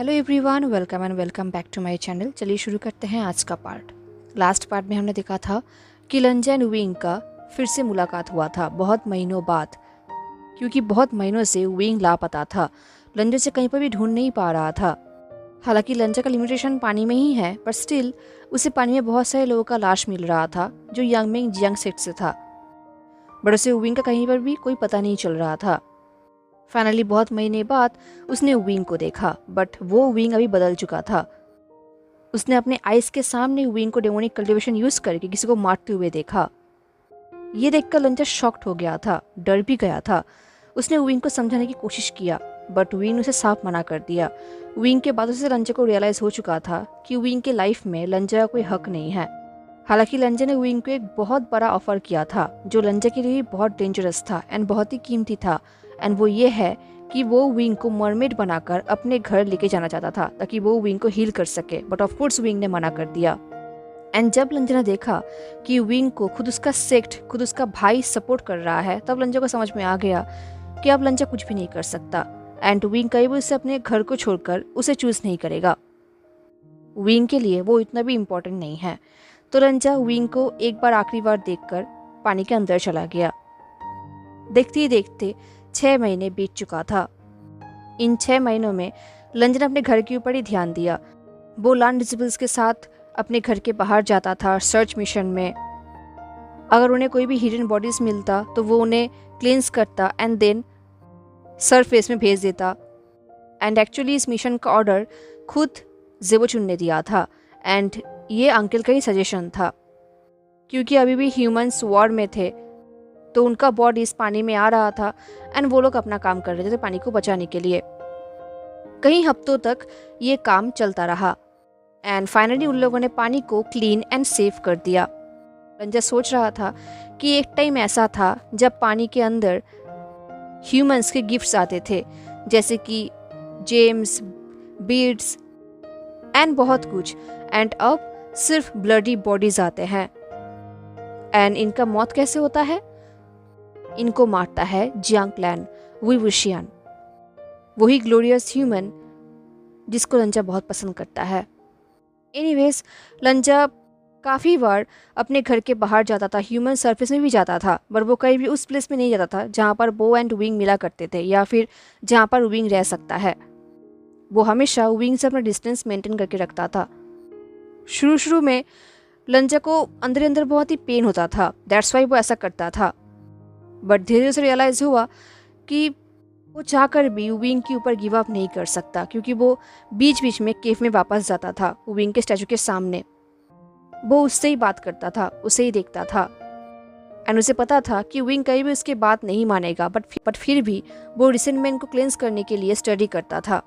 Hello everyone, welcome back to my channel. चलिए शुरू करते हैं आज का पार्ट। लास्ट पार्ट में हमने देखा था कि लंजा एंड विंग का फिर से मुलाकात हुआ था बहुत महीनों बाद, क्योंकि बहुत महीनों से विंग लापता था। लंजा से कहीं पर भी ढूंढ नहीं पा रहा था। हालांकि लंजा का लिमिटेशन पानी में ही है, पर स्टिल उसे पानी में बहुत सारे लोगों का लाश मिल रहा था जो यंग सेक्ट से था, बट उसे विंग का कहीं पर भी कोई पता नहीं चल रहा था। फाइनली बहुत महीने बाद उसने विंग को देखा, बट वो विंग अभी बदल चुका था। उसने अपने आइस के सामने विंग को डेमोनिक कल्टीवेशन यूज करके किसी को मारते हुए देखा। ये देखकर लंचा शॉक्ड हो गया था, डर भी गया था। उसने विंग को समझाने की कोशिश किया, बट विंग उसे साफ मना कर दिया। विंग के बातों से लंचा को रियलाइज हो चुका था कि विंग के लाइफ में लंचा का कोई हक नहीं है। हालांकि लंजा ने विंग को एक बहुत बड़ा ऑफर किया था जो लंजा के लिए बहुत डेंजरस था एंड बहुत ही कीमती था, एंड वो ये है कि वो विंग को मरमेड बनाकर अपने घर लेके जाना चाहता था ताकि वो विंग को हील कर सके, बट ऑफ कोर्स विंग ने मना कर दिया। एंड जब लंजा ने देखा कि विंग को खुद उसका सेक्ट, खुद उसका भाई सपोर्ट कर रहा है, तब लंजा को समझ में आ गया कि अब लंजा कुछ भी नहीं कर सकता एंड विंग कहीं भी उससे अपने घर को छोड़कर उसे चूज नहीं करेगा। विंग के लिए वो इतना भी इम्पोर्टेंट नहीं है। तो लंजा विंग को एक बार आखिरी बार देखकर पानी के अंदर चला गया। देखते ही देखते 6 महीने बीत चुका था। इन 6 महीनों में लंजा ने अपने घर के ऊपर ही ध्यान दिया। वो लैंड डिसेबल्स के साथ अपने घर के बाहर जाता था सर्च मिशन में। अगर उन्हें कोई भी हिडन बॉडीज मिलता तो वो उन्हें क्लींस करता एंड देन सरफेस में भेज देता। एंड एक्चुअली इस मिशन का ऑर्डर खुद ज़ेबोचुन ने दिया था, एंड ये अंकल का ही सजेशन था, क्योंकि अभी भी ह्यूमंस वॉर में थे तो उनका बॉडी इस पानी में आ रहा था एंड वो लोग अपना काम कर रहे थे पानी को बचाने के लिए। कई हफ्तों तक ये काम चलता रहा एंड फाइनली उन लोगों ने पानी को क्लीन एंड सेफ कर दिया। लंजा सोच रहा था कि एक टाइम ऐसा था जब पानी के अंदर ह्यूमंस के गिफ्ट्स आते थे, जैसे कि जेम्स, बीड्स एंड बहुत कुछ, एंड अब सिर्फ ब्लडी बॉडीज आते हैं। एंड इनका मौत कैसे होता है? इनको मारता है जियांग क्लैन, वुई वुशियान, वही ग्लोरियस ह्यूमन जिसको लंजा बहुत पसंद करता है। एनीवेज, लंजा काफ़ी बार अपने घर के बाहर जाता था, ह्यूमन सरफेस में भी जाता था, पर वो कहीं भी उस प्लेस में नहीं जाता था जहाँ पर बो एंड विंग मिला करते थे या फिर जहाँ पर विंग रह सकता है। वो हमेशा विंग से अपना डिस्टेंस मेंटेन करके रखता था। शुरू में लंजा को अंदर अंदर बहुत ही पेन होता था, दैट्स वाई वो ऐसा करता था, बट धीरे धीरे से रियलाइज हुआ कि वो चाहकर भी विंग के ऊपर गिव अप नहीं कर सकता, क्योंकि वो बीच बीच में केव में वापस जाता था विंग के स्टैचू के सामने। वो उससे ही बात करता था, उसे ही देखता था, एंड उसे पता था कि विंग कहीं भी उसकी बात नहीं मानेगा, बट फिर भी वो रिसेंटमेंट को क्लेंस करने के लिए स्टडी करता था।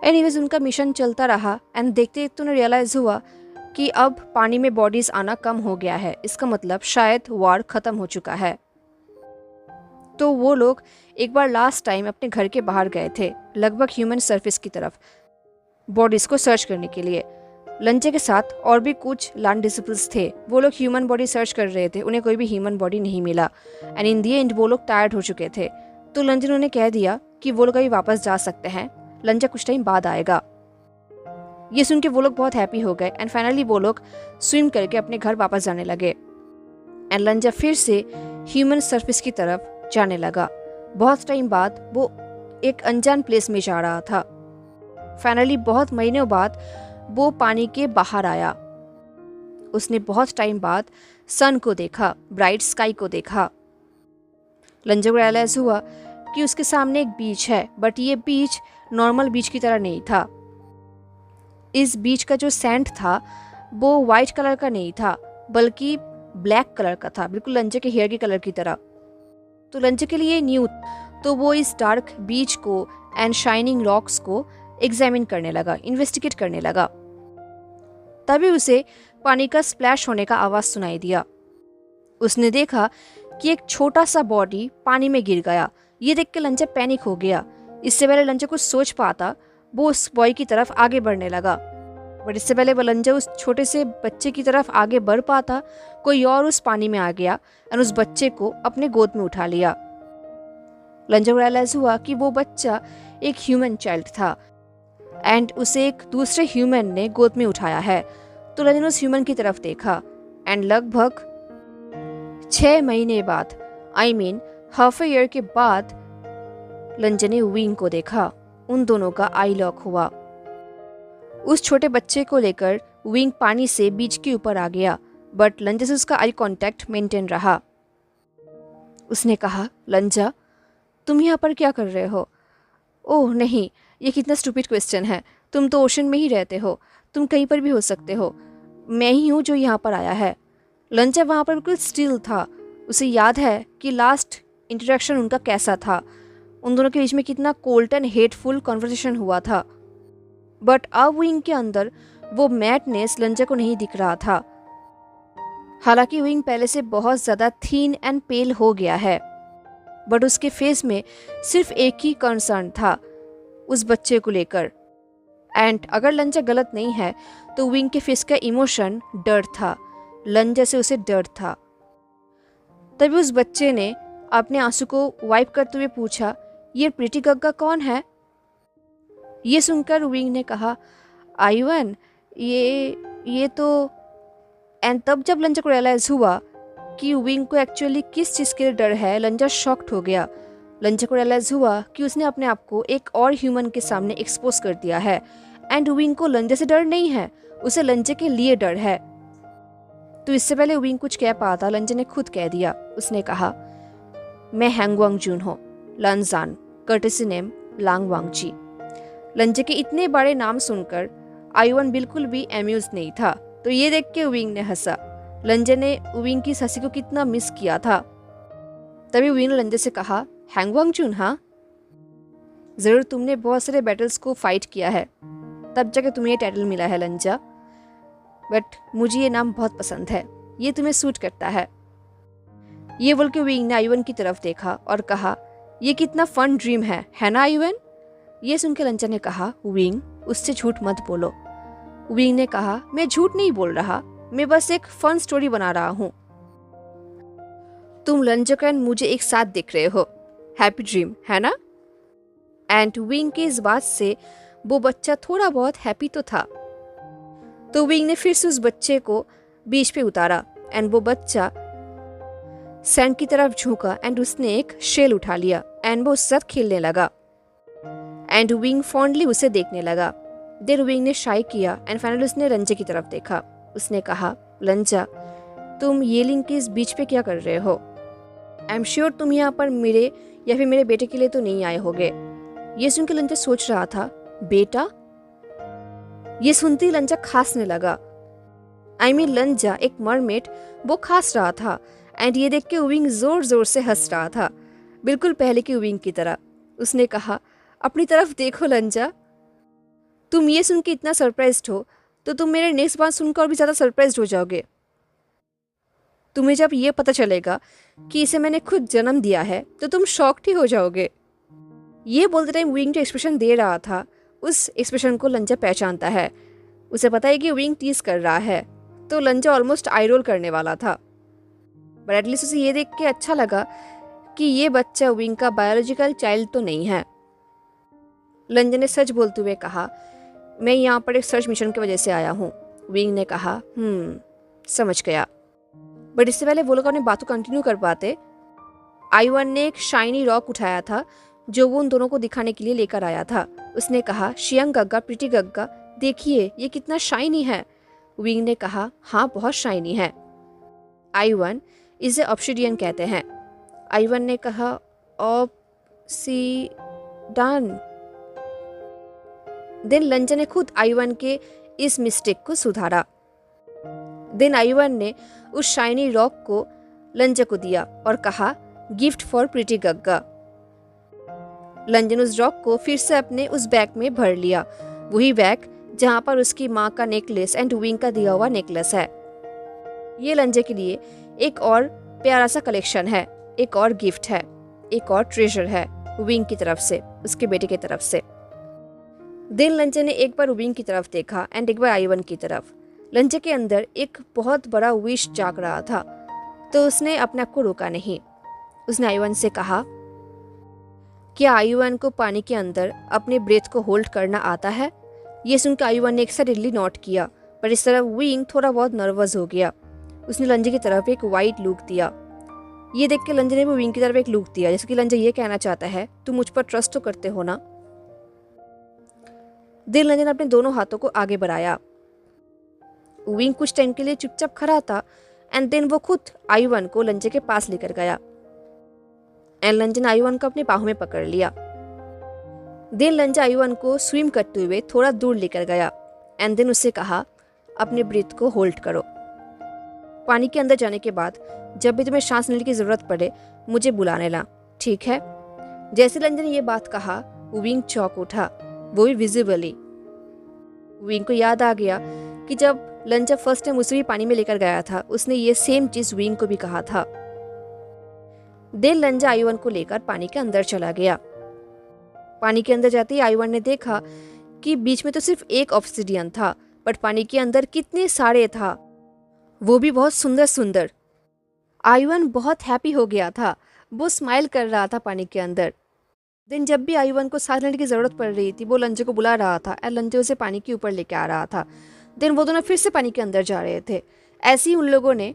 एनीवेज, उनका मिशन चलता रहा एंड देखते देखते उन्हें रियलाइज हुआ कि अब पानी में बॉडीज आना कम हो गया है। इसका मतलब शायद वॉर खत्म हो चुका है। तो वो लोग एक बार लास्ट टाइम अपने घर के बाहर गए थे, लगभग ह्यूमन सरफेस की तरफ, बॉडीज को सर्च करने के लिए। लंचे के साथ और भी कुछ लैंड डिसिपल्स थे। वो लोग ह्यूमन बॉडी सर्च कर रहे थे, उन्हें कोई भी ह्यूमन बॉडी नहीं मिला एंड इन दी एंड वो लोग टायर्ड हो चुके थे। तो लंचे ने उन्हें कह दिया कि वो लोग अभी वापस जा सकते हैं, लंचा कुछ टाइम बाद आएगा। ये सुन के वो लोग बहुत हैप्पी हो गए एंड फाइनली वो लोग स्विम करके अपने घर वापस जाने लगे एंड लंजा फिर से ह्यूमन सरफेस की तरफ जाने लगा। बहुत टाइम बाद वो एक अनजान प्लेस में जा रहा था। फाइनली बहुत महीनों बाद वो पानी के बाहर आया। उसने बहुत टाइम बाद सन को देखा, ब्राइट स्काई को देखा। लंजा को रियलाइज हुआ कि उसके सामने एक बीच है, बट ये बीच नॉर्मल बीच की तरह नहीं था। इस बीच का जो सैंड था वो वाइट कलर का नहीं था, बल्कि ब्लैक कलर का था, बिल्कुल लंजे के हेयर के कलर की तरह। तो लंजे के लिए न्यू, तो वो इस डार्क बीच को एंड शाइनिंग रॉक्स को एग्जामिन करने लगा, इन्वेस्टिगेट करने लगा। तभी उसे पानी का स्प्लैश होने का आवाज सुनाई दिया। उसने देखा कि एक छोटा सा बॉडी पानी में गिर गया। ये देख के लंजा पैनिक हो गया। इससे पहले लंजा कुछ सोच पाता, वो उस बॉय की तरफ आगे बढ़ने लगा, बट इससे पहले लंजा उस छोटे से बच्चे की तरफ आगे बढ़ पाता, कोई और उस पानी में आ गया और उस बच्चे को अपने गोद में उठा लिया। लंजा को रियलाइज हुआ कि वो बच्चा एक ह्यूमन चाइल्ड था। एंड उसे एक दूसरे ह्यूमन ने गोद में उठाया है। तो लंजन उस ह्यूमन की तरफ देखा एंड लगभग 6 महीने बाद, I mean half a year के बाद, लंजन ने विंग को देखा। उन दोनों का आई लॉक हुआ। उस छोटे बच्चे को लेकर विंग पानी से बीच के ऊपर आ गया, बट लंजा से उसका आई कांटेक्ट मेंटेन रहा। उसने कहा, लंजा तुम यहाँ पर क्या कर रहे हो? ओह नहीं, ये कितना स्टूपिड क्वेश्चन है। तुम तो ओशन में ही रहते हो, तुम कहीं पर भी हो सकते हो। मैं ही हूँ जो यहाँ पर आया है। लंजा वहाँ पर बिल्कुल स्टिल था। उसे याद है कि लास्ट इंटरेक्शन उनका कैसा था। उन दोनों के बीच में कितना कोल्ड एंड हेटफुल कॉन्वर्सेशन हुआ था। बट अब विंग के अंदर वो मैडनेस लंजा को नहीं दिख रहा था। हालांकि विंग पहले से बहुत ज़्यादा थीन एंड पेल हो गया है, बट उसके फेस में सिर्फ एक ही कंसर्न था, उस बच्चे को लेकर। एंड अगर लंजा गलत नहीं है तो विंग के फेस का इमोशन डर था। लंजा से उसे डर था। तभी उस बच्चे ने अपने आंसू को वाइप करते हुए पूछा, ये प्रीति गग्गा कौन है? ये सुनकर विंग ने कहा, आयुवन ये तो। एंड तब जब लंजा को रियलाइज हुआ कि विंग को एक्चुअली किस चीज़ के लिए डर है, लंजा शॉक्ड हो गया। लंजा को रियलाइज हुआ कि उसने अपने आप को एक और ह्यूमन के सामने एक्सपोज कर दिया है। एंड विंग को लंजा से डर नहीं है, उसे लंजा के लिए डर है। तो इससे पहले विंग कुछ कह पाता, लंजा ने खुद कह दिया। उसने कहा, मैं हैंग वांगजून हूँ, लंजान, कर्टेसी नेम लांग वांगजी। लंजा के इतने बड़े नाम सुनकर आयुवन बिल्कुल भी एम्यूज नहीं था। तो ये देख के विंग ने हंसा। लंजा ने विंग की हंसी को कितना मिस किया था। तभी विंग ने लंजा से कहा, हैंग वांगजून, हाँ जरूर तुमने बहुत सारे बैटल्स को फाइट किया है, तब जाके तुम्हें ये टाइटल मिला है लंजा। बट मुझे ये नाम बहुत पसंद है, ये तुम्हें सूट करता है। ये बोल के विंग ने आयुवन की तरफ देखा और कहा, ये कितना फन ड्रीम है ना आयुवन? ये सुन के लंजा ने कहा, विंग उससे झूठ मत बोलो। विंग ने कहा, मैं झूठ नहीं बोल रहा, मैं बस एक फन स्टोरी बना रहा हूँ। तुम लंजा एंड मुझे एक साथ देख रहे हो, हैप्पी ड्रीम है ना? एंड विंग के इस बात से वो बच्चा थोड़ा बहुत हैप्पी तो था। तो विंग ने फिर से उस बच्चे को बीच पे उतारा एंड वो बच्चा सैंड की तरफ झुका एंड उसने एक शेल उठा लिया एंड वो उसके साथ खेलने लगा। एंड विंग फॉन्डली उसे देखने लगा। देर विंग ने शाई किया एंड फाइनली उसने लंजा की तरफ देखा। उसने कहा, लंजा तुम येलिंग के इस बीच पे क्या कर रहे हो? आई एम श्योर तुम यहाँ पर मेरे या फिर मेरे बेटे के लिए तो नहीं आए होगे। ये सुन के लंजा सोच रहा था, बेटा? ये सुनते ही लंजा खांसने लगा। आई मीन लंजा एक मरमेड, वो खांस रहा था। एंड ये देख के विंग जोर जोर से हंस रहा था, बिल्कुल पहले की विंग की तरह। उसने कहा, अपनी तरफ देखो लंजा, तुम ये सुन के इतना सरप्राइज्ड हो तो तुम मेरे नेक्स्ट बात सुनकर और भी ज़्यादा सरप्राइज्ड हो जाओगे। तुम्हें जब ये पता चलेगा कि इसे मैंने खुद जन्म दिया है तो तुम शॉक्ड ही हो जाओगे। ये बोलते टाइम विंग जो एक्सप्रेशन दे रहा था, उस एक्सप्रेशन को लंजा पहचानता है। उसे पता है कि विंग टीज कर रहा है, तो लंजा ऑलमोस्ट आई रोल करने वाला था। बट एटलीस्ट उसे ये देख के अच्छा लगा कि ये बच्चा विंग का बायोलॉजिकल चाइल्ड तो नहीं है। लंजा ने सच बोलते हुए कहा, मैं यहाँ पर एक सर्च मिशन की वजह से आया हूँ। विंग ने कहा, समझ गया। बट इससे पहले वो लोग अपनी बातों कंटिन्यू कर पाते, आयुवन ने एक शाइनी रॉक उठाया था जो वो उन दोनों को दिखाने के लिए लेकर आया था। उसने कहा, शियंग गग्गा, प्रीति गग्गा, देखिए ये कितना शाइनी है। विंग ने कहा, हाँ बहुत शाइनी है। आयुवन, इसे ऑब्सिडियन कहते हैं। आयुवन ने कहा, ऑब्सिडान। देन लंजा ने खुद आयुवन के इस मिस्टेक को सुधारा। देन आयुवन ने उस शाइनी रॉक को लंजा को दिया और कहा, गिफ्ट फॉर प्रीति गग्गा। लंजा ने उस रॉक को फिर से अपने उस बैग में भर लिया, वही बैग जहां पर उसकी माँ का नेकलेस एंड विंग का दिया हुआ नेकलेस है। ये लंजा के लिए एक और प्यारा सा कलेक्शन है, एक और गिफ्ट है, एक और ट्रेजर है विंग की तरफ से, उसके बेटे की तरफ से। देन लंजा ने एक बार विंग की तरफ देखा एंड एक बार आयुवन की तरफ। लंजा के अंदर एक बहुत बड़ा विश जाग रहा था, तो उसने अपने आप को रोका नहीं। उसने आयुवन से कहा, क्या आयुवन को पानी के अंदर अपने ब्रेथ को होल्ड करना आता है? ये सुनकर आयुवन ने एक्साइटेडली नोट किया, पर इस तरफ विंग थोड़ा बहुत नर्वस हो गया। उसने लंजे की तरफ एक वाइट लुक दिया। ये देख के लंजे ने भी विंग की तरफ एक लुक दिया, जैसे कि लंजा ये कहना चाहता है तुम मुझ पर ट्रस्ट तो करते हो ना। देन लंजे ने अपने दोनों हाथों को आगे बढ़ाया। विंग कुछ टाइम के लिए चुपचाप खड़ा था एंड देन वो खुद आयुवन को लंजे के पास लेकर गया एंड लंजे ने आयुवन को अपने बाहों में पकड़ लिया। देन लंजा आयुवन को स्विम करते हुए थोड़ा दूर लेकर गया एंड देन उससे कहा अपने ब्रीथ को होल्ड करो। पानी के अंदर जाने के बाद जब भी तुम्हें सांस लेने की जरूरत पड़े मुझे बुला लेना, ठीक है। जैसे लंजा ने ये बात कहा विंग चौंक उठा, वो भी विजिबली। विंग को याद आ गया कि जब लंजा फर्स्ट टाइम उसे भी पानी में लेकर गया था उसने ये सेम चीज विंग को भी कहा था। देन लंजा आयुवन को लेकर पानी के अंदर चला गया। पानी के अंदर जाते ही आयुवन ने देखा कि बीच में तो सिर्फ एक ऑब्सिडियन था, बट पानी के अंदर कितने सारे था, वो भी बहुत सुंदर सुंदर। आयुवन बहुत हैप्पी हो गया था, वो स्माइल कर रहा था पानी के अंदर। दिन जब भी आयुवन को सांस लेने की जरूरत पड़ रही थी वो लंजे को बुला रहा था और लंजे उसे पानी के ऊपर लेके आ रहा था। दिन वो दोनों फिर से पानी के अंदर जा रहे थे। ऐसे ही उन लोगों ने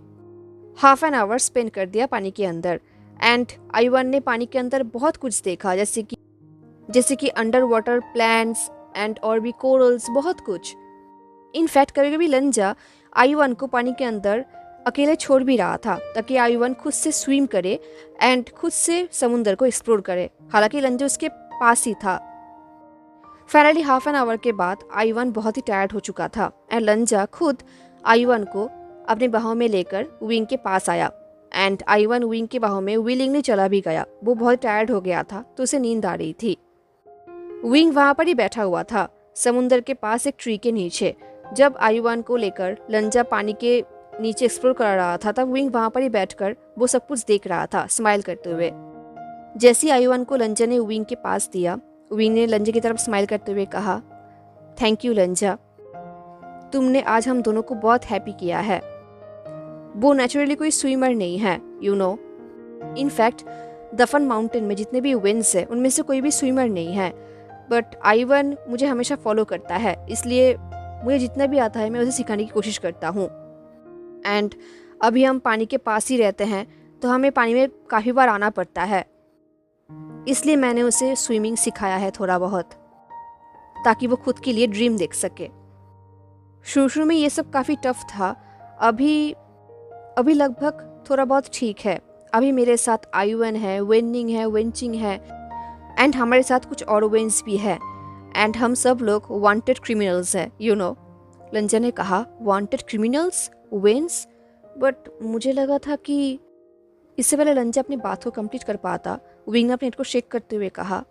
हाफ एन आवर स्पेंड कर दिया पानी के अंदर एंड आयुवन ने पानी के अंदर बहुत कुछ देखा, जैसे कि अंडर वाटर प्लांट्स एंड और भी कोरल्स, बहुत कुछ। इनफैक्ट कभी कभी लंजा आयुवन को पानी के अंदर अकेले छोड़ भी रहा था ताकि आयुवन खुद से स्विम करे एंड खुद से समुद्र को एक्सप्लोर करे। हालांकि लंजा उसके पास ही था। फाइनली हाफ एन आवर के बाद आयुवन बहुत ही टायर्ड हो चुका था एंड लंजा खुद आयुवन को अपने बाहों में लेकर विंग के पास आया एंड आयुवन विंग के बाहों में विलिंगली चला भी गया। वो बहुत टायर्ड हो गया था तो उसे नींद आ रही थी। विंग वहां पर ही बैठा हुआ था समुद्र के पास एक ट्री के नीचे। जब आयुवन को लेकर लंजा पानी के नीचे एक्सप्लोर कर रहा था तब विंग वहां पर ही बैठकर वो सब कुछ देख रहा था स्माइल करते हुए। जैसे ही आयुवन को लंजा ने विंग के पास दिया, विंग ने लंजा की तरफ स्माइल करते हुए कहा, थैंक यू लंजा, तुमने आज हम दोनों को बहुत हैप्पी किया है। वो नेचुरली कोई स्विमर नहीं है, यू नो। इनफैक्ट दफन माउंटेन में जितने भी विंड्स है उनमें से कोई भी स्विमर नहीं है, बट आयुवन मुझे हमेशा फॉलो करता है, इसलिए मुझे जितना भी आता है मैं उसे सिखाने की कोशिश करता हूँ। एंड अभी हम पानी के पास ही रहते हैं तो हमें पानी में काफ़ी बार आना पड़ता है, इसलिए मैंने उसे स्विमिंग सिखाया है थोड़ा बहुत, ताकि वो खुद के लिए ड्रीम देख सके। शुरू में ये सब काफ़ी टफ था, अभी लगभग थोड़ा बहुत ठीक है। अभी मेरे साथ आयुवन है, वेनिंग है, वेंचिंग है एंड हमारे साथ कुछ और वेंस भी है एंड हम सब लोग वांटेड क्रिमिनल्स हैं, यू नो। लंजा ने कहा, वांटेड क्रिमिनल्स, वेंस? बट मुझे लगा था कि इससे पहले लंजा अपनी बात को कंप्लीट कर पाता, विंग ने अपने हेड को शेक करते हुए कहा,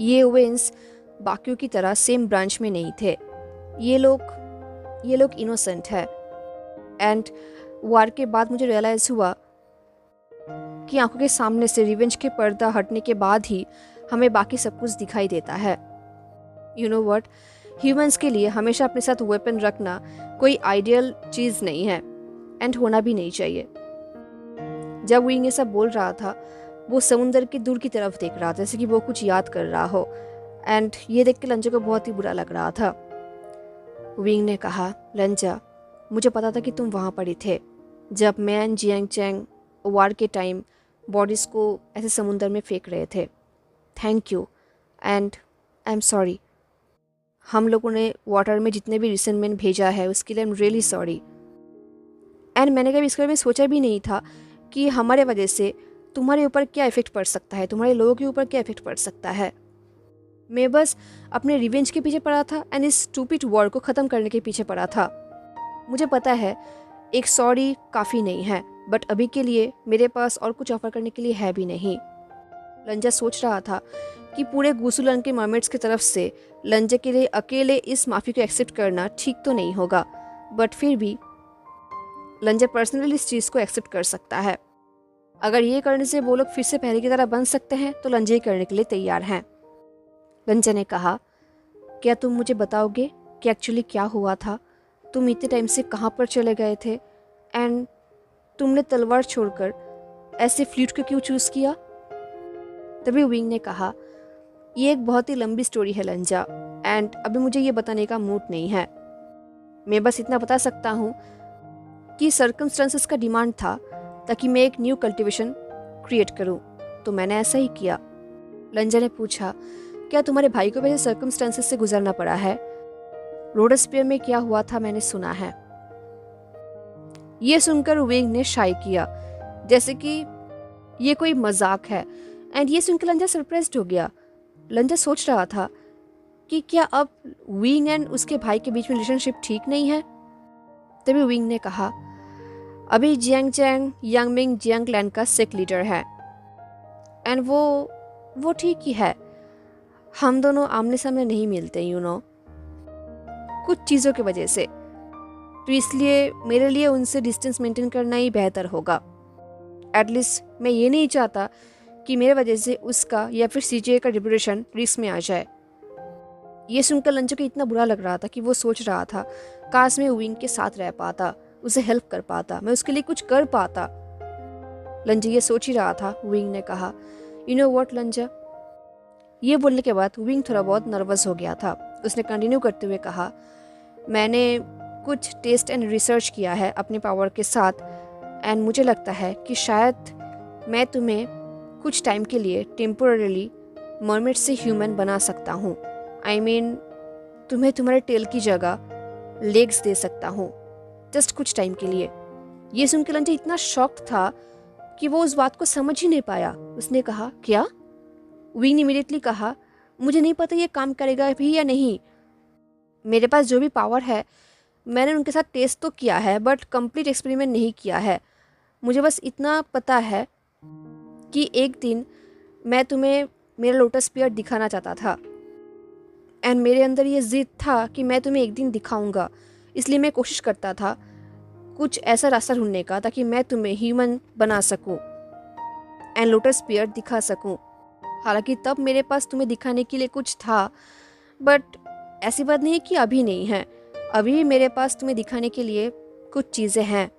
ये वेंस बाकियों की तरह सेम ब्रांच में नहीं थे। ये लोग इनोसेंट है। एंड वार के बाद मुझे रियलाइज हुआ कि आंखों के सामने से रिवेंज के पर्दा हटने के बाद ही हमें बाकी सब कुछ दिखाई देता है। यू नो व्हाट, ह्यूमंस के लिए हमेशा अपने साथ वेपन रखना कोई आइडियल चीज़ नहीं है एंड होना भी नहीं चाहिए। जब विंग ये सब बोल रहा था वो समुंदर के दूर की तरफ देख रहा था, जैसे कि वो कुछ याद कर रहा हो एंड ये देख के लंजा को बहुत ही बुरा लग रहा था। विंग ने कहा, लंजा, मुझे पता था कि तुम वहाँ पर ही थे जब मैं एंड जियांग चैंग वार के टाइम बॉडीज़ को ऐसे समुंदर में फेंक रहे थे। Thank you and I am sorry. हम लोगों ने वाटर में जितने भी रिसेंटमेंट भेजा है उसके लिए I am really sorry. And मैंने कभी इसके बारे में सोचा भी नहीं था कि हमारे वजह से तुम्हारे ऊपर क्या इफेक्ट पड़ सकता है, तुम्हारे लोगों के ऊपर क्या इफेक्ट पड़ सकता है। मैं बस अपने रिवेंज के पीछे पड़ा था एंड इस स्टूपिड वॉर को ख़त्म करने के पीछे पड़ा था। मुझे पता है एक सॉरी काफ़ी नहीं है, बट अभी के लिए मेरे पास और कुछ ऑफर करने के लिए है भी नहीं। लंजा सोच रहा था कि पूरे गुसुलन के मर्मेड्स की तरफ से लंजा के लिए अकेले इस माफ़ी को एक्सेप्ट करना ठीक तो नहीं होगा, बट फिर भी लंजा पर्सनली इस चीज़ को एक्सेप्ट कर सकता है। अगर ये करने से वो लोग फिर से पहले की तरह बन सकते हैं तो लंजा ये करने के लिए तैयार हैं। लंजा ने कहा, क्या तुम मुझे बताओगे कि एक्चुअली क्या हुआ था? तुम इतने टाइम से कहाँ पर चले गए थे एंड तुमने तलवार छोड़कर ऐसे फ्लूट को क्यों चूज़ किया? तभी विंग ने कहा, ये एक बहुत ही लंबी स्टोरी है लंजा एंड अभी मुझे ये बताने का मूड नहीं है। मैं बस इतना बता सकता हूँ कि सर्कमस्टेंसेस का डिमांड था ताकि मैं एक न्यू कल्टीवेशन क्रिएट करूँ, तो मैंने ऐसा ही किया। लंजा ने पूछा, क्या तुम्हारे भाई को वैसे सर्कमस्टेंसेस से गुजरना पड़ा है? रोडस्पियर में क्या हुआ था मैंने सुना है। ये सुनकर विंग ने शाई किया, जैसे कि ये कोई मजाक है, एंड ये सुनकर लंजा सरप्राइज्ड हो गया। लंजा सोच रहा था कि क्या अब विंग एंड उसके भाई के बीच में रिलेशनशिप ठीक नहीं है। तभी विंग ने कहा, अभी जियांग चैंग यांगमिंग जियांग क्लैन का सिख लीडर है, एंड वो ठीक ही है। हम दोनों आमने सामने नहीं मिलते, यू नो, कुछ चीज़ों की वजह से, तो इसलिए मेरे लिए उनसे डिस्टेंस मेंटेन करना ही बेहतर होगा। एटलीस्ट मैं ये नहीं चाहता कि मेरे वजह से उसका या फिर सीजे का रेपुटेशन रिस्क में आ जाए। ये सुनकर लंजो को इतना बुरा लग रहा था कि वो सोच रहा था, काश मैं विंग के साथ रह पाता, उसे हेल्प कर पाता, मैं उसके लिए कुछ कर पाता। लंजा ये सोच ही रहा था। विंग ने कहा, यू नो व्हाट लंजा। ये बोलने के बाद विंग थोड़ा बहुत नर्वस हो गया था। उसने कंटिन्यू करते हुए कहा, मैंने कुछ टेस्ट एंड रिसर्च किया है अपने पावर के साथ, एंड मुझे लगता है कि शायद मैं तुम्हें कुछ टाइम के लिए टेम्पोररीली मरमेड से ह्यूमन बना सकता हूँ। आई मीन तुम्हें तुम्हारे टेल की जगह लेग्स दे सकता हूँ, जस्ट कुछ टाइम के लिए। ये सुनकर लंजा इतना शॉक्ड था कि वो उस बात को समझ ही नहीं पाया। उसने कहा, क्या? विंग ने इमीडिएटली कहा, मुझे नहीं पता ये काम करेगा भी या नहीं। मेरे पास जो भी पावर है मैंने उनके साथ टेस्ट तो किया है, बट कंप्लीट एक्सपेरिमेंट नहीं किया है। मुझे बस इतना पता है कि एक दिन मैं तुम्हें मेरा लोटस स्पीयर दिखाना चाहता था, एंड मेरे अंदर ये जिद था कि मैं तुम्हें एक दिन दिखाऊंगा। इसलिए मैं कोशिश करता था कुछ ऐसा रास्ता ढूंढने का ताकि मैं तुम्हें ह्यूमन बना सकूं एंड लोटस स्पीयर दिखा सकूं। हालांकि तब मेरे पास तुम्हें दिखाने के लिए कुछ था, बट ऐसी बात नहीं है कि अभी नहीं है। अभी भी मेरे पास तुम्हें दिखाने के लिए कुछ चीज़ें हैं।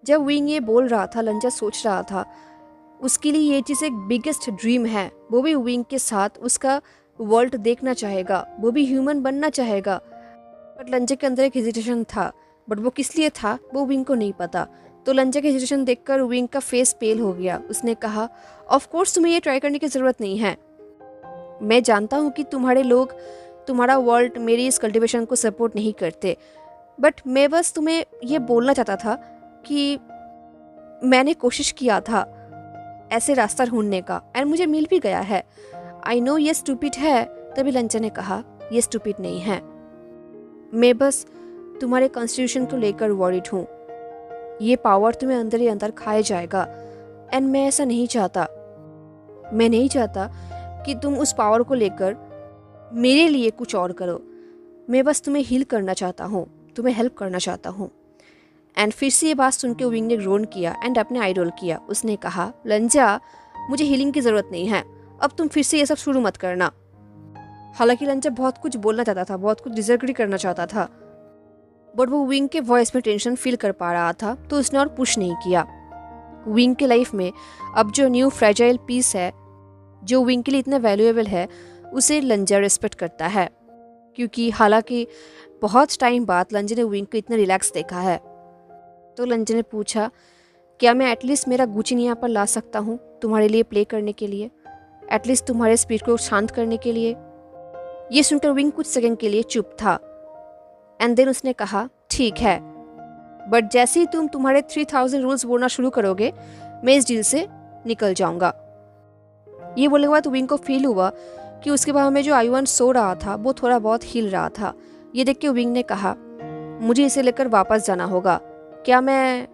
जब विंग ये बोल रहा था, लंजा सोच रहा था उसके लिए ये चीज़ एक बिगेस्ट ड्रीम है। वो भी विंग के साथ उसका वर्ल्ड देखना चाहेगा, वो भी ह्यूमन बनना चाहेगा। बट लंजा के अंदर एक हेजिटेशन था, बट वो किस लिए था वो विंग को नहीं पता। तो लंजा की हेजिटेशन देखकर विंग का फेस पेल हो गया। उसने कहा, ऑफ कोर्स तुम्हें ये ट्राई करने की ज़रूरत नहीं है। मैं जानता हूँ कि तुम्हारे लोग, तुम्हारा वर्ल्ड मेरी इस कल्टीवेशन को सपोर्ट नहीं करते, बट मैं बस तुम्हें ये बोलना चाहता था कि मैंने कोशिश किया था ऐसे रास्ता ढूंढने का, एंड मुझे मिल भी गया है। आई नो ये स्टूपिड है। तभी लंचा ने कहा, ये स्टूपिड नहीं है, मैं बस तुम्हारे कॉन्स्टिट्यूशन को लेकर वॉरिड हूँ। ये पावर तुम्हें अंदर ही अंदर खाए जाएगा, एंड मैं ऐसा नहीं चाहता। मैं नहीं चाहता कि तुम उस पावर को लेकर मेरे लिए कुछ और करो। मैं बस तुम्हें हील करना चाहता हूँ, तुम्हें हेल्प करना चाहता हूँ। एंड फिर से ये बात सुन के विंग ने ग्रोन किया एंड अपने आई रोल किया। उसने कहा, लंजा मुझे हीलिंग की ज़रूरत नहीं है, अब तुम फिर से ये सब शुरू मत करना। हालांकि लंजा बहुत कुछ बोलना चाहता था, बहुत कुछ डिसएग्री करना चाहता था, बट वो विंग के वॉइस में टेंशन फील कर पा रहा था, तो उसने और पुश नहीं किया। विंग के लाइफ में अब जो न्यू फ्रेजाइल पीस है, जो विंग के लिए इतना वैल्यूएबल है, उसे लंजा रिस्पेक्ट करता है। क्योंकि हालांकि बहुत टाइम बाद लंजा ने विंग को इतना रिलैक्स देखा है। तो लंजा ने पूछा, क्या मैं एटलीस्ट मेरा गुचिन यहाँ पर ला सकता हूँ तुम्हारे लिए प्ले करने के लिए, एटलीस्ट तुम्हारे स्पीड को शांत करने के लिए। ये सुनकर विंग कुछ सेकंड के लिए चुप था, एंड देन उसने कहा, ठीक है, बट जैसे ही तुम तुम्हारे 3000 रूल्स बोलना शुरू करोगे, मैं इस डील से निकल जाऊंगा। ये बोलने के बाद विंग को फील हुआ कि उसके बाद में जो आयुवन सो रहा था वो थोड़ा बहुत हिल रहा था। ये देख के विंग ने कहा, मुझे इसे लेकर वापस जाना होगा। क्या मैं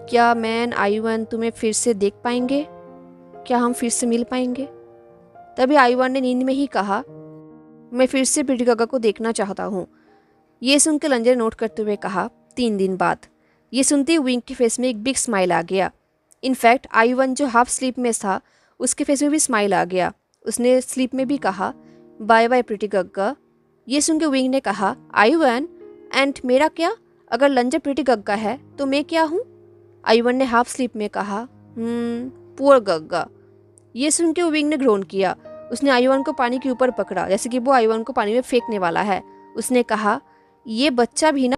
क्या मैं आयुवन तुम्हें फिर से देख पाएंगे? क्या हम फिर से मिल पाएंगे? तभी आयुवन ने नींद में ही कहा, मैं फिर से प्रीटी गग्गा को देखना चाहता हूँ। ये सुनकर लंजा ने नोट करते हुए कहा, 3 दिन बाद। ये सुनते ही विंग के फेस में एक बिग स्माइल आ गया। इनफैक्ट आयुवन जो हाफ स्लीप में था, उसके फेस में भी स्माइल आ गया। उसने स्लीप में भी कहा, बाय बाय प्रीटी गग्गा। ये सुनकर विंग ने कहा, आयुवन, एंड मेरा क्या? अगर लंजा प्रीटी गग्गा है तो मैं क्या हूँ? आयुवन ने हाफ स्लीप में कहा, पुअर गग्गा। ये सुन के विंग ने ग्रोन किया। उसने आयुवन को पानी के ऊपर पकड़ा जैसे कि वो आयुवन को पानी में फेंकने वाला है। उसने कहा, ये बच्चा भी ना,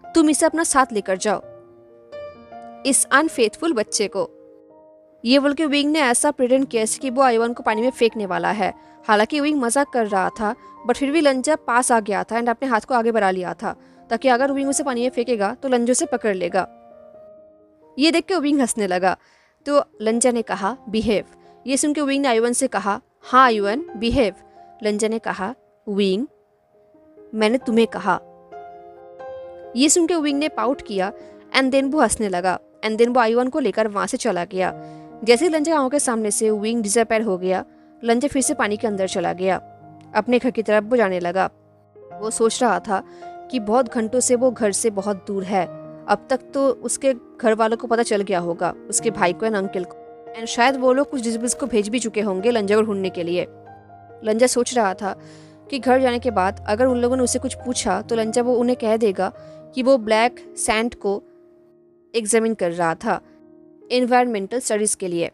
तुम इसे अपना साथ लेकर जाओ, इस अनफेथफुल बच्चे को। ये बोल के विंग ने ऐसा प्रिटेंड किया कि वो आयुवन को पानी में फेंकने वाला है। हालांकि विंग मजाक कर रहा था, बट फिर भी लंजा पास आ गया था एंड अपने हाथ को आगे बढ़ा लिया था ताकि अगर विंग उसे पानी में फेंकेगा तो लंजो से पकड़ लेगा। ये देख के विंग हंसने लगा। तो लंजा ने कहा, बिहेव। ये सुन के विंग ने आयुवन से कहा, हाँ आयुवन बिहेव। लंजा ने कहा, विंग मैंने तुम्हें कहा। ये सुन के विंग ने पाउट किया एंड देन वो हंसने लगा एंड देन वो आयुवन को लेकर वहां से चला गया। जैसे ही लंजा आंखों के सामने से विंग डिसअपीयर हो गया, लंजा फिर से पानी के अंदर चला गया। अपने घर की तरफ वो जाने लगा। वो सोच रहा था कि बहुत घंटों से वो घर से बहुत दूर है। अब तक तो उसके घर वालों को पता चल गया होगा, उसके भाई को एंड अंकल को, एंड शायद वो लोग कुछ डिजिबल्स को भेज भी चुके होंगे लंजा को ढूंढने के लिए। लंजा सोच रहा था कि घर जाने के बाद अगर उन लोगों ने उसे कुछ पूछा तो लंजा वो उन्हें कह देगा कि वो ब्लैक सैंड को एग्जामिन कर रहा था एनवायरमेंटल स्टडीज के लिए।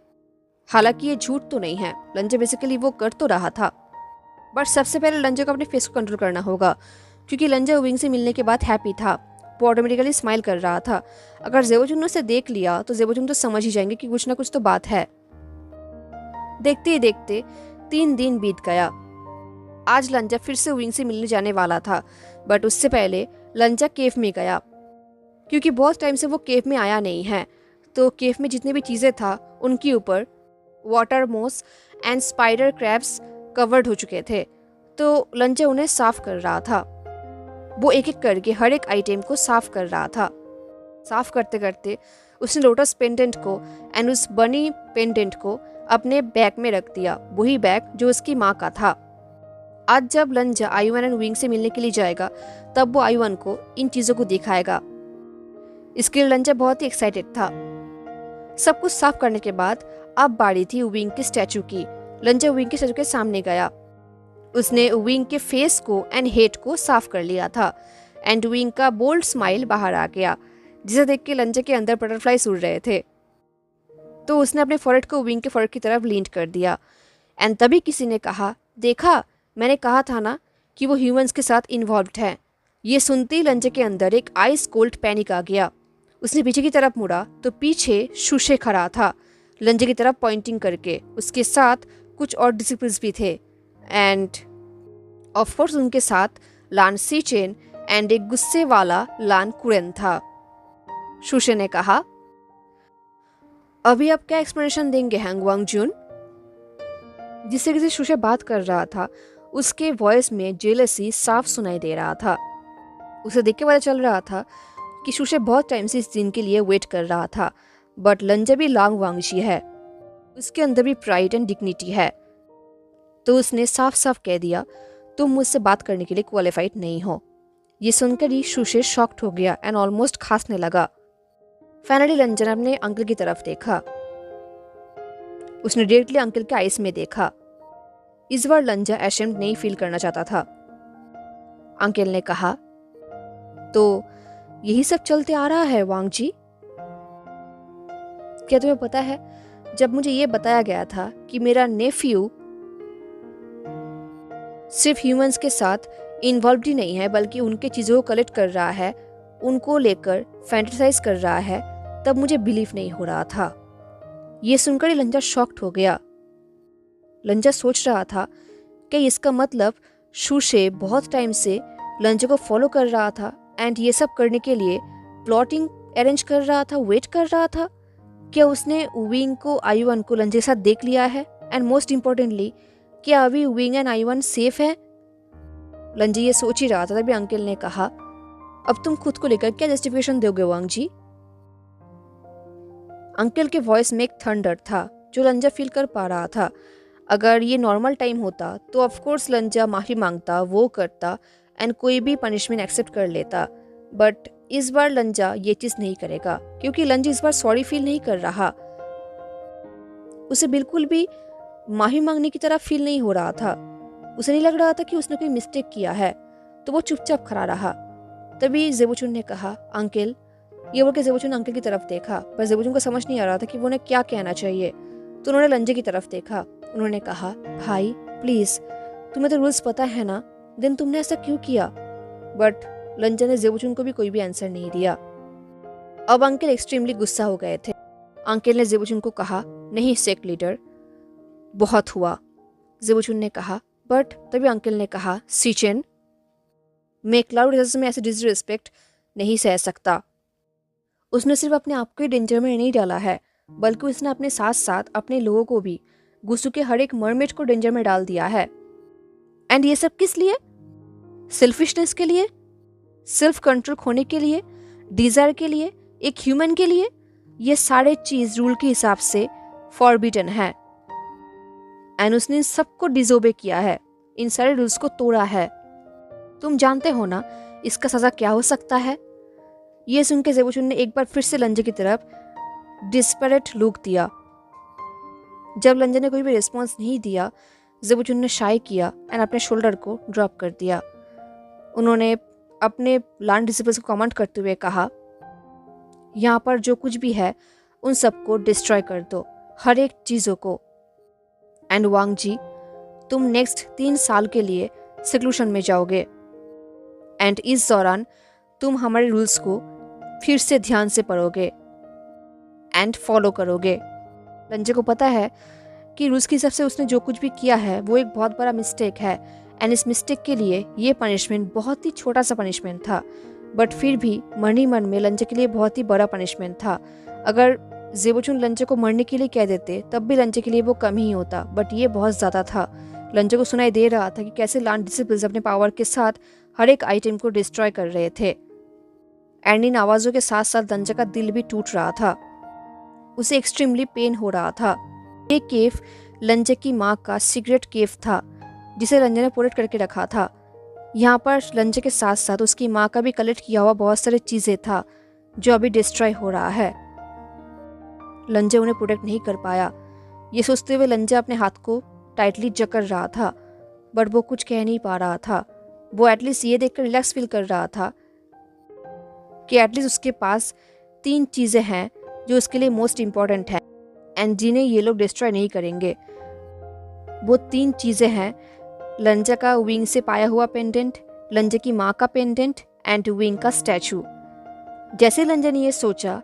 हालांकि ये झूठ तो नहीं है, लंजा बेसिकली वो कर तो रहा था। बट सबसे पहले लंजा को अपने फेस को कंट्रोल करना होगा, क्योंकि लंजा विंग से मिलने के बाद हैप्पी था। वो ऑटोमेटिकली स्माइल कर रहा था। अगर ज़ेबोचुन ने उसे देख लिया तो ज़ेबोचुन तो समझ ही जाएंगे कि कुछ ना कुछ तो बात है। देखते ही देखते 3 दिन बीत गया। आज लंजा फिर से विंग से मिलने जाने वाला था, बट उससे पहले लंजा केव में गया, क्योंकि बहुत टाइम से वो केव में आया नहीं है। तो केव में जितनी भी चीज़ें था उनके ऊपर वाटर मोस एंड स्पाइडर क्रैब्स कवर्ड हो चुके थे। तो लंजा उन्हें साफ कर रहा था। वो एक एक करके हर एक आइटम को साफ कर रहा था। साफ करते करते उसने लोटस पेंडेंट को एंड उस बनी पेंडेंट को अपने बैग में रख दिया, वही बैग जो उसकी माँ का था। आज जब लंजा आयुवन एंड विंग से मिलने के लिए जाएगा तब वो आयुवन को इन चीज़ों को दिखाएगा। इसके लिए लंजा बहुत ही एक्साइटेड था। सब कुछ साफ करने के बाद अब बारी थी विंग के स्टैचू की। लंजा विंग के स्टैचू के सामने गया। उसने विंग के फेस को एंड हेड को साफ कर लिया था एंड विंग का बोल्ड स्माइल बाहर आ गया, जिसे देख के लंजा के अंदर बटरफ्लाईज उड़ रहे थे। तो उसने अपने फॉरहेड को विंग के फॉरहेड की तरफ लीन कर दिया एंड तभी किसी ने कहा, देखा मैंने कहा था ना कि वो ह्यूमंस के साथ इन्वॉल्व्ड है। ये सुनते ही लंजा के अंदर एक आइस कोल्ड पैनिक आ गया। उसने पीछे की तरफ मुड़ा तो पीछे शुशे खड़ा था, लंजा की तरफ पॉइंटिंग करके। उसके साथ कुछ और डिसिपल्स भी थे एंड ऑफ कोर्स उनके साथ लान सीचेन एंड एक गुस्से वाला लान कुरेन था। शुशे ने कहा, अभी आप क्या एक्सप्लेनेशन देंगे हैंग वांगजुन? जिससे किसी शुशे बात कर रहा था उसके वॉइस में जेलसी साफ सुनाई दे रहा था। उसे देख के पता चल रहा था कि शुशे बहुत टाइम से इस दिन के लिए वेट कर रहा था। बट लंजा भी लांग वांगजी है, उसके अंदर भी प्राइड एंड डिग्निटी है। तो उसने साफ साफ कह दिया, तुम मुझसे बात करने के लिए क्वालिफाइड नहीं हो। ये सुनकर ही शुशे शॉक्ड हो गया एंड ऑलमोस्ट खांसने लगा। फाइनली लंजा ने अपने अंकल की तरफ देखा। उसने डायरेक्टली अंकल के आईज में देखा। इस बार लंजा एशेम्ड नहीं फील करना चाहता था। अंकल ने कहा, तो यही सब चलते आ रहा है वांग जी? क्या तुम्हें पता है, जब मुझे ये बताया गया था कि मेरा नेफ्यू सिर्फ ह्यूमंस के साथ इन्वॉल्व ही नहीं है बल्कि उनके चीज़ों को कलेक्ट कर रहा है, उनको लेकर फैंटेसाइज कर रहा है, तब मुझे बिलीव नहीं हो रहा था। ये सुनकर ही लंजा शॉक्ड हो गया। लंजा सोच रहा था कि इसका मतलब शुशे बहुत टाइम से लंजा को फॉलो कर रहा था एंड ये सब करने के लिए प्लॉटिंग अरेंज कर रहा था, वेट कर रहा था। क्या उसने विंग को आयुवन को लंजे के साथ देख लिया है? एंड मोस्ट इम्पोर्टेंटली, क्या अभी विंग एंड आयुवन सेफ है? लंजे ये सोच ही रहा था तभी अंकल ने कहा, अब तुम खुद को लेकर क्या जस्टिफिकेशन दोगे वांग जी? अंकल के वॉइस में एक थंडर था जो लंजा फील कर पा रहा था। अगर ये नॉर्मल टाइम होता तो ऑफ कोर्स लंजा माफी मांगता, वो करता एंड कोई भी पनिशमेंट एक्सेप्ट कर लेता। बट इस बार लंजा ये चीज नहीं करेगा, क्योंकि लंजा इस बार सॉरी फील नहीं कर रहा। उसे बिल्कुल भी माफी मांगने की तरह फील नहीं हो रहा था। उसे नहीं लग रहा था कि उसने कोई मिस्टेक किया है, तो वो चुपचाप खड़ा रहा। तभी ज़ेबोचुन ने कहा, अंकल। ये बोल के ज़ेबोचुन अंकल की तरफ देखा, पर ज़ेबोचुन को समझ नहीं आ रहा था कि वो उन्हें क्या कहना चाहिए। तो उन्होंने लंजे की तरफ देखा उन्होंने कहा, भाई प्लीज, तुम्हें तो रूल्स पता है ना, देन तुमने ऐसा क्यों किया? बट लंजा ने जेबुचुन को भी कोई भी आंसर नहीं दिया। अब अंकल एक्सट्रीमली गुस्सा हो गए थे। अंकल ने जेबुचुन को कहा, नहीं सेक्ट लीडर, बहुत हुआ। जेबुचुन ने कहा, बट तभी अंकल ने कहा, सीचेन, मैं क्लाउड रिजल्ट में ऐसी डिसरिस्पेक्ट नहीं सह सकता। उसने सिर्फ अपने आप को ही डेंजर में नहीं डाला है, बल्कि उसने अपने साथ साथ अपने लोगों को भी, गुसु के हर एक मरमेड को डेंजर में डाल दिया है। एंड ये सब किस लिए? सेल्फिशनेस के लिए, सेल्फ कंट्रोल खोने के लिए, डिजायर के लिए, एक ह्यूमन के लिए। ये सारे चीज रूल के हिसाब से फॉरबिडन है। एंड उसने इन सबको डिसोबे किया है, इन सारे रूल्स को तोड़ा है। तुम जानते हो ना इसका सजा क्या हो सकता है? ये सुन के जेबुचुन ने एक बार फिर से लंजे की तरफ डिस्परेट लुक दिया। जब लंजे ने कोई भी रिस्पॉन्स नहीं दिया, जेबुचुन ने शाई किया एंड अपने शोल्डर को ड्रॉप कर दिया। उन्होंने अपने लैंड डिसिपल्स को कमांड करते हुए कहा, यहाँ पर जो कुछ भी है उन सबको डिस्ट्रॉय कर दो, हर एक चीज़ों को। एंड वांग जी, तुम नेक्स्ट 3 साल के लिए सिक्लूशन में जाओगे। एंड इस दौरान तुम हमारे रूल्स को फिर से ध्यान से पढ़ोगे एंड फॉलो करोगे। लंजे को पता है कि रूल्स के हिसाब से उसने जो कुछ भी किया है वो एक बहुत बड़ा मिस्टेक है। एंड इस मिस्टेक के लिए ये पनिशमेंट बहुत ही छोटा सा पनिशमेंट था, बट फिर भी मन ही मन में लंजे के लिए बहुत ही बड़ा पनिशमेंट था। अगर जेबुचुन लंजे को मरने के लिए कह देते तब भी लंजे के लिए वो कम ही होता, बट ये बहुत ज़्यादा था। लंजे को सुनाई दे रहा था कि कैसे लैंड डिसिपल्स अपने पावर के साथ हर एक आइटम को डिस्ट्रॉय कर रहे थे। एंड इन आवाज़ों के साथ साथ लंजे का दिल भी टूट रहा था, उसे एक्सट्रीमली पेन हो रहा था। ये केव लंजे की माँ का सीक्रेट केव था जिसे लंजे ने प्रोटेक्ट करके रखा था। यहाँ पर लंजे के साथ साथ उसकी माँ का भी कलेक्ट किया हुआ बहुत सारी चीज़ें था जो अभी डिस्ट्रॉय हो रहा है। लंजे उन्हें प्रोटेक्ट नहीं कर पाया। ये सोचते हुए लंजे अपने हाथ को टाइटली जकड़ रहा था, बट वो कुछ कह नहीं पा रहा था। वो एटलीस्ट ये देखकर रिलैक्स फील कर रहा था कि एटलीस्ट उसके पास 3 चीज़ें हैं जो उसके लिए मोस्ट इम्पॉर्टेंट है एंड जिन्हें ये लोग डिस्ट्रॉय नहीं करेंगे। वो 3 चीज़ें हैं लंजा का विंग से पाया हुआ पेंडेंट, लंजे की माँ का पेंडेंट एंड विंग का स्टैचू। जैसे लंजा ने ये सोचा,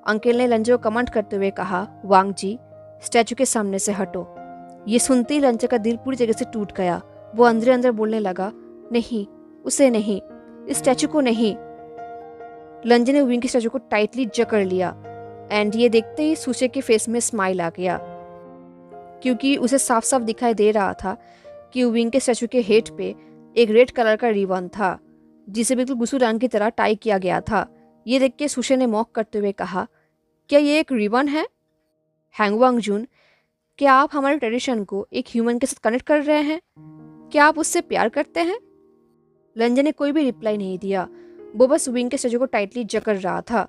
अंकल ने लंजे को कमांड करते हुए कहा, वांग जी, स्टैचू के सामने से हटो। ये सुनते ही लंजा का दिल पूरी जगह से टूट गया। वो अंदर अंदर बोलने लगा, नहीं, उसे नहीं, इस स्टैचू को नहीं। लंजे ने विंग के स्टैचू को टाइटली जकड़ लिया एंड ये देखते ही सूचे के फेस में स्माइल आ गया, क्योंकि उसे साफ साफ दिखाई दे रहा था कि विंग के स्टैचू के हेड पे एक रेड कलर का रिबन था जिसे बिल्कुल गुसुडान की तरह टाई किया गया था। ये देख के सुशे ने मॉक करते हुए कहा, क्या ये एक रिबन है? हैंगवांग जून, क्या आप हमारे ट्रेडिशन को एक ह्यूमन के साथ कनेक्ट कर रहे हैं? क्या आप उससे प्यार करते हैं? लंजे ने कोई भी रिप्लाई नहीं दिया, वो बस विंग के स्टैचू को टाइटली जकड़ रहा था।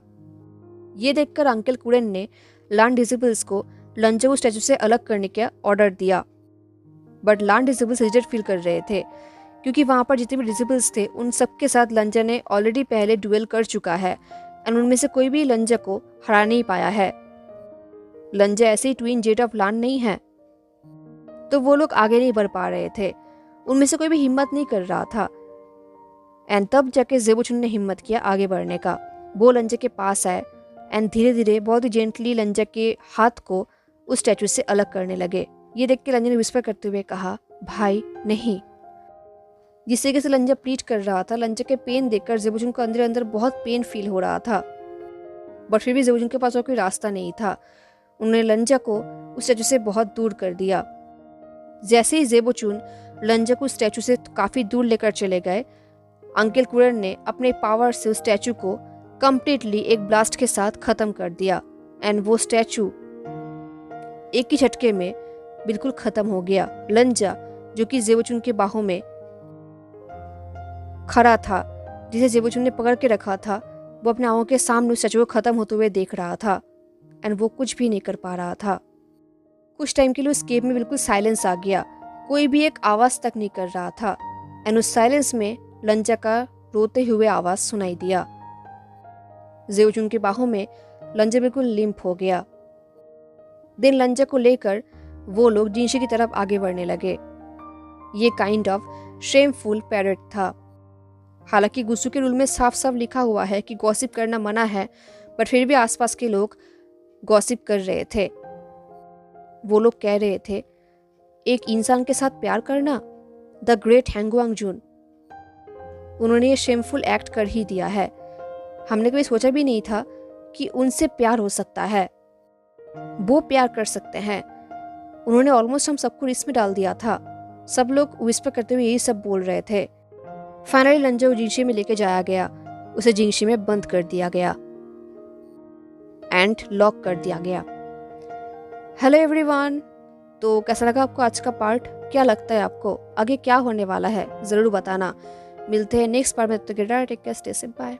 ये देखकर अंकल कुरेन ने लैंड डिसिपल्स को लंजे को स्टैचू से अलग करने का ऑर्डर दिया, but land disciples hesitate feel कर रहे थे क्योंकि वहां पर जितने भी डिसिपल्स थे उन सबके साथ लंजा ने ऑलरेडी पहले डुएल कर चुका है एंड उनमें से कोई भी लंजा को हरा नहीं पाया है। लंजा ऐसे ही ट्विन जेट ऑफ लैंड नहीं है, तो वो लोग आगे नहीं बढ़ पा रहे थे। उनमें से कोई भी हिम्मत नहीं कर रहा था। एंड तब जाके जेबुचुन ने हिम्मत किया आगे बढ़ने का। वो लंजे के पास आए एंड धीरे धीरे बहुत ही जेंटली लंजा के हाथ को उस स्टैचू से अलग करने लगे। ये देख के लंजा ने विस्पर करते हुए कहा, भाई नहीं। जिस तरीके से लंजा प्लीट कर रहा था, लंजा के पेन देखकर जेबुचुन को अंदर अंदर बहुत पेन फील हो रहा था, बट फिर भी जेबुचुन के पास और कोई रास्ता नहीं था। उन्होंने लंजा को उस स्टैचू से बहुत दूर कर दिया। जैसे ही जेबुचुन लंजा को स्टैचू से काफी दूर लेकर चले गए, अंकल कुरेन ने अपने पावर से उस स्टैचू को कंप्लीटली एक ब्लास्ट के साथ खत्म कर दिया एंड वो स्टैचू एक ही झटके में बिल्कुल खत्म हो गया। लंजा जो कि जेबुचुन के बाहों में खड़ा था, जिसे जेबुचुन ने पकड़ के रखा था, वो अपने आंखों के सामने उस स्टैचू को खत्म होते हुए देख रहा था एंड वो कुछ भी नहीं कर पा रहा था। कुछ टाइम के लिए उस केव में बिल्कुल साइलेंस आ गया, कोई भी एक आवाज तक नहीं कर रहा था एंड उस साइलेंस में लंजा का रोते हुए आवाज सुनाई दिया। जेबुचुन के बाहों में लंजा बिल्कुल लिम्प हो गया। दिन लंजा को लेकर वो लोग जिनशी की तरफ आगे बढ़ने लगे। ये काइंड ऑफ शेमफुल पैरेड था। हालांकि गुस्सू के रूल में साफ साफ लिखा हुआ है कि गॉसिप करना मना है, बट फिर भी आसपास के लोग गॉसिप कर रहे थे। वो लोग कह रहे थे, एक इंसान के साथ प्यार करना, द ग्रेट हैंगवांग जून, उन्होंने ये शेमफुल एक्ट कर ही दिया है। हमने कभी सोचा भी नहीं था कि उनसे प्यार हो सकता है, वो प्यार कर सकते हैं। उन्होंने ऑलमोस्ट हम सबको रिस्क में डाल दिया था। सब लोग विस्पर करते हुए यही सब बोल रहे थे। फाइनली लंजो जिंगशी में लेके जाया गया, उसे जिंगशी में बंद कर दिया गया एंड लॉक कर दिया गया। हेलो एवरीवन, तो कैसा लगा आपको आज का पार्ट? क्या लगता है आपको आगे क्या होने वाला है? ज़रूर बताना। मिलते हैं नेक्स्ट पार्ट में। तो take care, stay safe, bye.